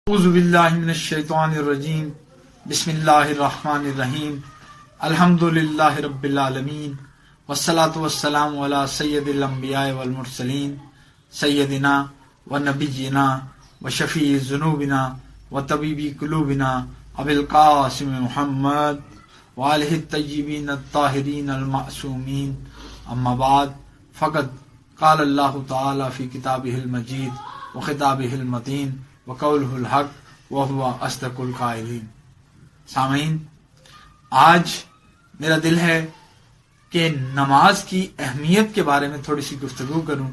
اعوذ باللہ من الشیطان الرجیم بسم اللہ الرحمن الرحیم الحمدللہ رب العالمین والصلاة والسلام علی سید الانبیاء والمرسلین سیدنا و نبینا و شفیع ذنوبنا و طبیب قلوبنا ابی القاسم محمد وآلہ الطیبین الطاہرین المعصومین اما بعد فقد قال اللہ تعالی فی کتابہ المجید و خطابہ المتین وقولہ الحق وہو اصدق القائلین۔ سامعین، آج میرا دل ہے کہ نماز کی اہمیت کے بارے میں تھوڑی سی گفتگو کروں،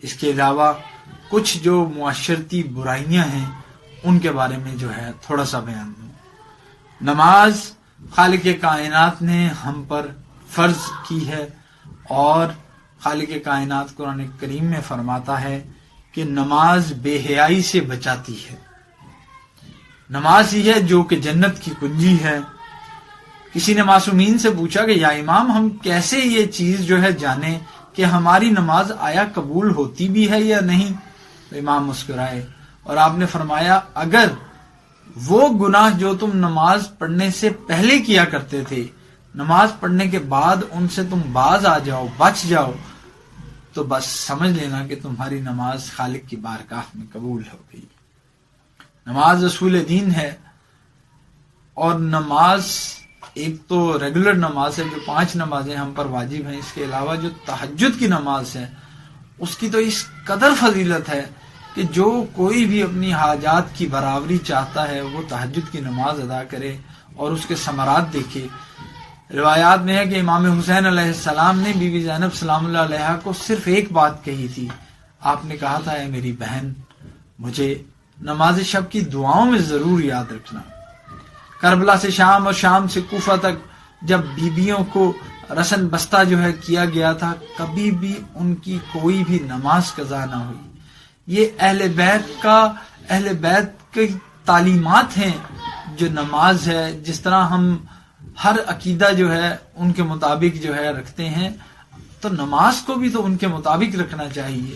اس کے علاوہ کچھ جو معاشرتی برائیاں ہیں ان کے بارے میں جو ہے تھوڑا سا بیان دوں۔ نماز خالق کائنات نے ہم پر فرض کی ہے، اور خالق کائنات قرآن کریم میں فرماتا ہے کہ نماز بے حیائی سے بچاتی ہے۔ نماز ہی ہے جو کہ جنت کی کنجی ہے۔ کسی نے معصومین سے پوچھا کہ یا امام، ہم کیسے یہ چیز جو ہے جانیں کہ ہماری نماز آیا قبول ہوتی بھی ہے یا نہیں؟ تو امام مسکرائے اور آپ نے فرمایا، اگر وہ گناہ جو تم نماز پڑھنے سے پہلے کیا کرتے تھے، نماز پڑھنے کے بعد ان سے تم باز آ جاؤ، بچ جاؤ، تو بس سمجھ لینا کہ تمہاری نماز خالق کی بارگاہ میں قبول ہو گئی۔ نماز اصول دین ہے، اور نماز ایک تو ریگولر نماز ہے جو 5 نمازیں ہم پر واجب ہیں، اس کے علاوہ جو تہجد کی نماز ہے اس کی تو اس قدر فضیلت ہے کہ جو کوئی بھی اپنی حاجات کی برابری چاہتا ہے وہ تہجد کی نماز ادا کرے اور اس کے ثمرات دیکھے۔ روایات میں ہے کہ امام حسین علیہ السلام نے بی بی زینب سلام اللہ علیہا کو صرف ایک بات کہی تھی۔ آپ نے کہا تھا، اے میری بہن، مجھے نماز شب کی دعاؤں میں ضرور یاد رکھنا۔ کربلا سے شام اور شام سے کوفہ تک جب بیبیوں کو رسن بستہ جو ہے کیا گیا تھا، کبھی بھی ان کی کوئی بھی نماز قضا نہ ہوئی۔ یہ اہل بیت کی تعلیمات ہیں جو نماز ہے۔ جس طرح ہم ہر عقیدہ جو ہے ان کے مطابق جو ہے رکھتے ہیں، تو نماز کو بھی تو ان کے مطابق رکھنا چاہیے۔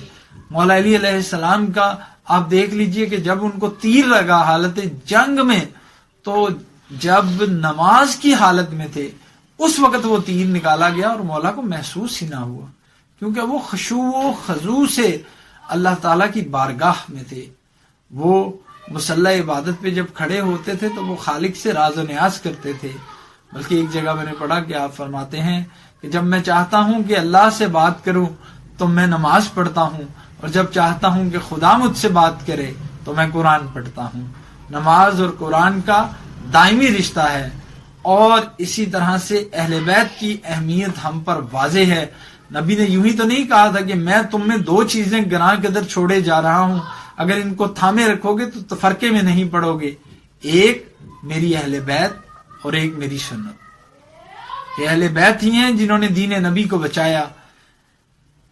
مولا علی علیہ السلام کا آپ دیکھ لیجئے کہ جب ان کو تیر لگا حالت جنگ میں، تو جب نماز کی حالت میں تھے اس وقت وہ تیر نکالا گیا اور مولا کو محسوس ہی نہ ہوا، کیونکہ وہ خشوع و خضوع سے اللہ تعالیٰ کی بارگاہ میں تھے۔ وہ مصلی عبادت پہ جب کھڑے ہوتے تھے تو وہ خالق سے راز و نیاز کرتے تھے۔ بلکہ ایک جگہ میں نے پڑھا کہ آپ فرماتے ہیں کہ جب میں چاہتا ہوں کہ اللہ سے بات کروں تو میں نماز پڑھتا ہوں، اور جب چاہتا ہوں کہ خدا مجھ سے بات کرے تو میں قرآن پڑھتا ہوں۔ نماز اور قرآن کا دائمی رشتہ ہے، اور اسی طرح سے اہل بیت کی اہمیت ہم پر واضح ہے۔ نبی نے یوں ہی تو نہیں کہا تھا کہ میں تم میں 2 چیزیں گراں قدر چھوڑے جا رہا ہوں، اگر ان کو تھامے رکھو گے تو تفرقے میں نہیں پڑو گے۔ ایک میری اہل بیت اور ایک میری سنت۔ یہ اہل بیت ہی ہیں جنہوں نے دین نبی کو بچایا۔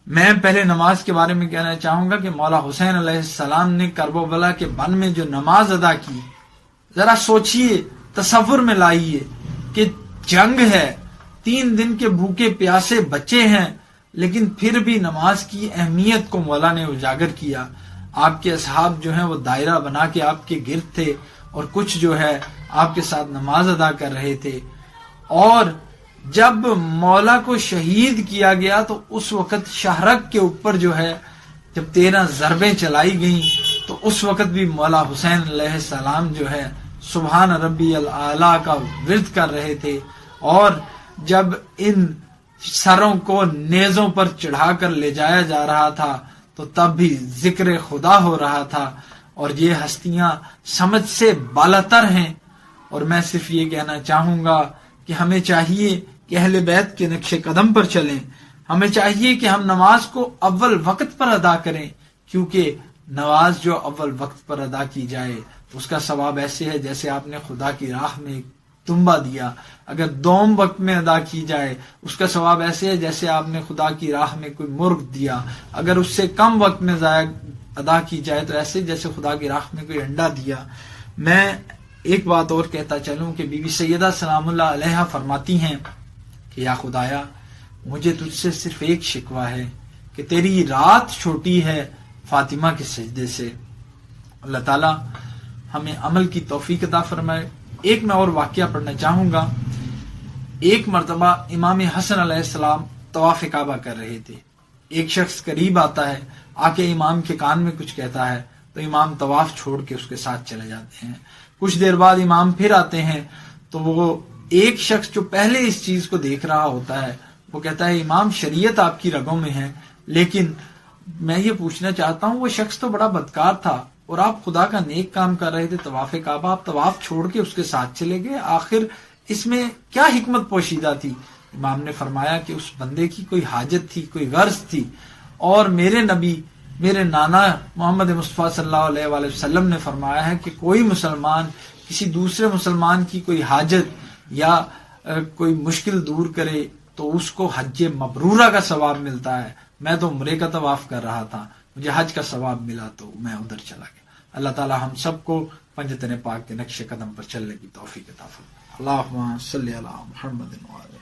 میں پہلے نماز کے بارے میں کہنا چاہوں گا کہ مولا حسین علیہ السلام نے کرب و بلا کے بن میں جو نماز ادا کی، ذرا سوچئے، تصور میں لائیے کہ جنگ ہے، 3 دن کے بھوکے پیاسے بچے ہیں، لیکن پھر بھی نماز کی اہمیت کو مولا نے اجاگر کیا۔ آپ کے اصحاب جو ہیں وہ دائرہ بنا کے آپ کے گرد تھے، اور کچھ جو ہے آپ کے ساتھ نماز ادا کر رہے تھے۔ اور جب مولا کو شہید کیا گیا تو اس وقت شہرک کے اوپر جو ہے جب 13 ضربیں چلائی گئیں، تو اس وقت بھی مولا حسین علیہ السلام جو ہے سبحان ربی الاعلیٰ کا ورد کر رہے تھے، اور جب ان سروں کو نیزوں پر چڑھا کر لے جایا جا رہا تھا تو تب بھی ذکر خدا ہو رہا تھا۔ اور یہ ہستیاں سمجھ سے بالاتر ہیں، اور میں صرف یہ کہنا چاہوں گا کہ ہمیں چاہیے کہ اہل بیت کے نقش قدم پر چلیں۔ ہمیں چاہیے کہ ہم نماز کو اول وقت پر ادا کریں، کیونکہ نماز جو اول وقت پر ادا کی جائے تو اس کا ثواب ایسے ہے جیسے آپ نے خدا کی راہ میں ایک تنبا دیا۔ اگر دوم وقت میں ادا کی جائے اس کا ثواب ایسے ہے جیسے آپ نے خدا کی راہ میں کوئی مرغ دیا۔ اگر اس سے کم وقت میں ادا کی جائے تو ایسے جیسے خدا کی راہ میں کوئی انڈا دیا۔ میں ایک بات اور کہتا چلوں کہ بی بی سیدہ سلام اللہ علیہا فرماتی ہیں کہ یا خدایا، مجھے تجھ سے صرف ایک شکوہ ہے کہ تیری رات چھوٹی ہے فاطمہ کے سجدے سے۔ اللہ تعالیٰ ہمیں عمل کی توفیق عطا فرمائے۔ ایک میں اور واقعہ پڑھنا چاہوں گا۔ ایک مرتبہ امام حسن علیہ السلام طواف کعبہ کر رہے تھے، ایک شخص قریب آتا ہے، آ کے امام کے کان میں کچھ کہتا ہے تو امام طواف چھوڑ کے اس کے ساتھ چلے جاتے ہیں۔ کچھ دیر بعد امام پھر آتے ہیں تو وہ ایک شخص جو پہلے اس چیز کو دیکھ رہا ہوتا ہے وہ کہتا ہے امام شریعت آپ کی رگوں میں ہے، لیکن میں یہ پوچھنا چاہتا ہوں وہ شخص تو بڑا بدکار تھا اور آپ خدا کا نیک کام کر رہے تھے طواف کعبہ، آپ طواف چھوڑ کے اس کے ساتھ چلے گئے، آخر اس میں کیا حکمت پوشیدہ تھی؟ امام نے فرمایا کہ اس بندے کی کوئی حاجت تھی، کوئی غرض تھی، اور میرے نبی میرے نانا محمد مصطفیٰ صلی اللہ علیہ وآلہ وسلم نے فرمایا ہے کہ کوئی مسلمان کسی دوسرے مسلمان کی کوئی حاجت یا کوئی مشکل دور کرے تو اس کو حج مبرورہ کا ثواب ملتا ہے۔ میں تو عمرے کا طواف کر رہا تھا، مجھے حج کا ثواب ملا تو میں ادھر چلا گیا۔ اللہ تعالی ہم سب کو پنجتن پاک کے نقش قدم پر چلنے کی توفیق عطا فرمائے۔ اللہم صلی علی محمد وعلی